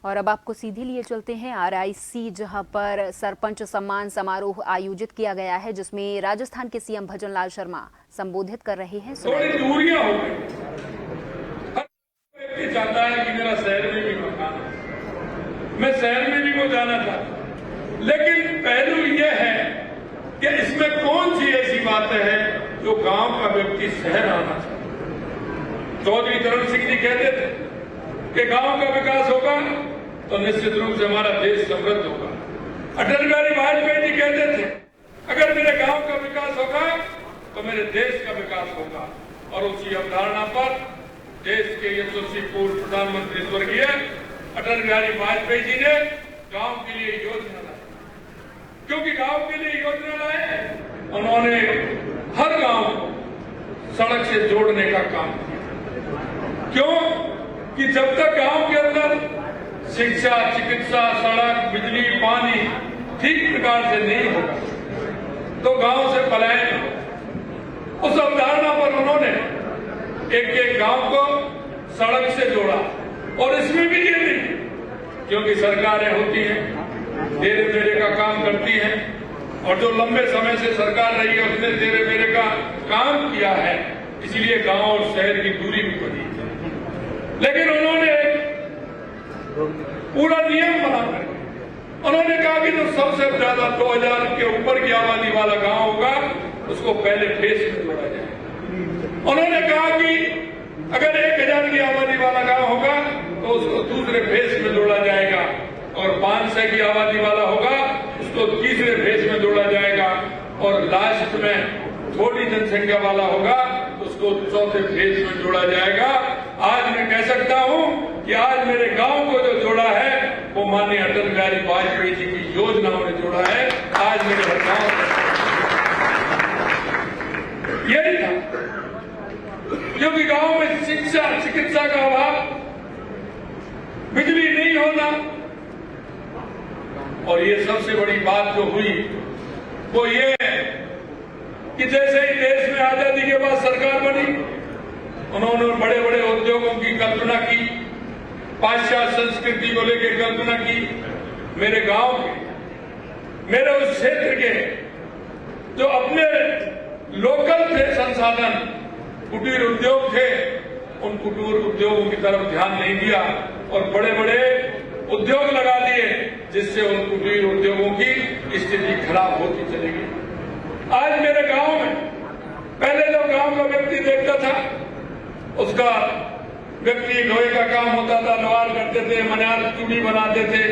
और अब आपको सीधे लिए चलते हैं RIC, जहां पर सरपंच सम्मान समारोह आयोजित किया गया है, जिसमें राजस्थान के CM भजन लाल शर्मा संबोधित कर रहे हैं। थोड़ी दूरियां हो गई। हर व्यक्ति चाहता है कि मेरा शहर में भी मकान है, मैं शहर में भी वो जाना चाहता हूं, लेकिन पहलू यह है कि इसमें कौन सी ऐसी बातें हैं जो गांव का व्यक्ति शहर आना चाहता है। चौधरी चरण सिंह जी कहते थे कि गांव का विकास होगा तो निश्चित रूप से हमारा देश समृद्ध होगा। अटल बिहारी वाजपेयी जी कहते थे अगर मेरे गांव का विकास होगा तो मेरे देश का विकास होगा। और उसी अवधारणा पर देश के यशस्वी पूर्व प्रधानमंत्री स्वर्गीय अटल बिहारी वाजपेयी जी ने गांव के लिए योजना लाई। क्योंकि गांव के लिए योजना लाए, उन्होंने हर गांव को सड़क से जोड़ने का काम किया। क्यों कि जब तक गांव के अंदर शिक्षा, चिकित्सा, सड़क, बिजली, पानी ठीक प्रकार से नहीं होगा तो गांव से पलायन हो। उस अवधारणा पर उन्होंने एक गांव को सड़क से जोड़ा। और इसमें भी ये नहीं, क्योंकि सरकारें होती हैं, तेरे मेरे का काम करती हैं, और जो लंबे समय से सरकार रही है उसने तेरे मेरे का काम किया है, इसलिए गांव और शहर की दूरी भी बढ़ी। लेकिन उन्होंने पूरा नियम बनाकर उन्होंने कहा कि जो सबसे ज्यादा 2000 के ऊपर की आबादी वाला गांव होगा उसको पहले फेज में जोड़ा जाए। उन्होंने कहा कि अगर 1000 की आबादी वाला गांव होगा तो उसको दूसरे फेज में जोड़ा जाएगा, और 500 की आबादी वाला होगा उसको तीसरे फेज में जोड़ा जाएगा, और लास्ट में थोड़ी जनसंख्या वाला होगा उसको चौथे फेज में जोड़ा जाएगा। आज मैं कह सकता हूं कि आज मेरे गांव को जो जोड़ा है वो माननीय अटल बिहारी वाजपेयी जी की योजनाओं ने जोड़ा है। आज मेरे हर गांव यही था, क्योंकि गांव में शिक्षा, चिकित्सा का अभाव, बिजली नहीं होना, और ये सबसे बड़ी बात जो हुई वो ये कि जैसे ही देश में आजादी के बाद सरकार बनी, उन्होंने बड़े बड़े उद्योगों की कल्पना की, पाश्चात्य संस्कृति को लेकर कल्पना की। मेरे गांव के, मेरे उस क्षेत्र के जो अपने लोकल थे संसाधन, कुटीर उद्योग थे, उन कुटीर उद्योगों की तरफ ध्यान नहीं दिया और बड़े बड़े उद्योग लगा दिए, जिससे उन कुटीर उद्योगों की स्थिति खराब होती चली गई। आज मेरे गांव में पहले जो गांव का व्यक्ति देखता था, उसका व्यक्ति लोहे का काम होता था, लोहार करते थे, मनार चूड़ी बनाते थे,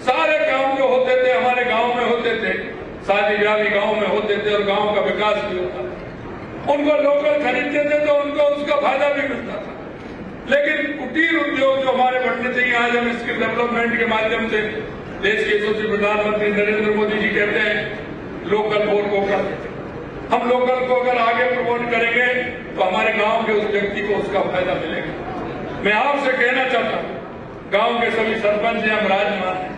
सारे काम जो होते थे हमारे गांव में होते थे, शादी ब्याह भी गांव में होते थे और गांव का विकास भी होता था। उनको लोकल खरीदते थे तो उनको उसका फायदा भी मिलता था। लेकिन कुटीर उद्योग जो हमारे बढ़ने चाहिए, आज हम स्किल डेवलपमेंट के माध्यम से देश के यशस्वी प्रधानमंत्री नरेंद्र मोदी जी कहते हैं लोकल फॉर वोकल। हम लोकल को अगर आगे प्रमोट करेंगे तो हमारे गांव के उस व्यक्ति को उसका फायदा मिलेगा। मैं आपसे कहना चाहता हूं, गांव के सभी सरपंच या विराजमान हैं,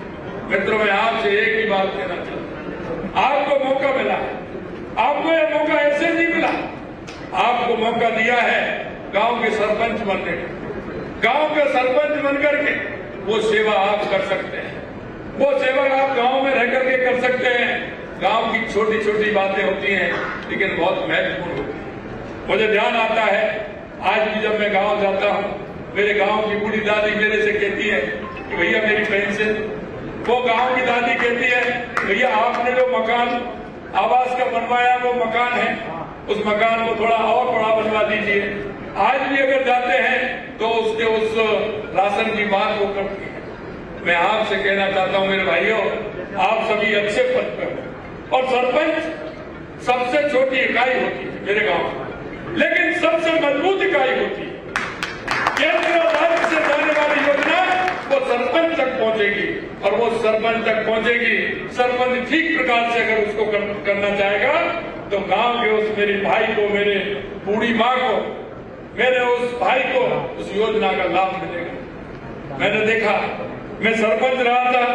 मित्रों, मैं आपसे एक ही बात कहना चाहता हूं, आपको मौका मिला है, आपको यह मौका ऐसे नहीं मिला, आपको मौका दिया है गांव के सरपंच बनने का। गांव के सरपंच बनकर के वो सेवा आप कर सकते हैं, वो सेवा आप गांव में रह करके कर सकते हैं। गांव की छोटी छोटी बातें होती हैं लेकिन बहुत महत्वपूर्ण होती है। मुझे ध्यान आता है, आज भी जब मैं गांव जाता हूं, मेरे गांव की बूढ़ी दादी मेरे से कहती है कि भैया मेरी पेंशन, वो गांव की दादी कहती है भैया आपने जो मकान आवास का बनवाया वो मकान है, उस मकान को थोड़ा और बड़ा बनवा दीजिए। आज भी अगर जाते हैं तो उसके उस राशन की बात वो करती है। मैं आपसे कहना चाहता हूं मेरे भाइयों, आप सभी अच्छे पद पर, और सरपंच सबसे छोटी इकाई होती है मेरे गांव में, लेकिन सबसे मजबूत इकाई होती है। केंद्र और राज्य से जाने वाली योजना वो सरपंच तक पहुंचेगी, और वो सरपंच तक पहुंचेगी। सरपंच ठीक प्रकार से अगर उसको करना चाहेगा तो गांव के उस मेरे भाई को, मेरे बूढ़ी माँ को, मेरे उस भाई को उस योजना का लाभ मिलेगा। मैंने देखा, मैं सरपंच रहा था,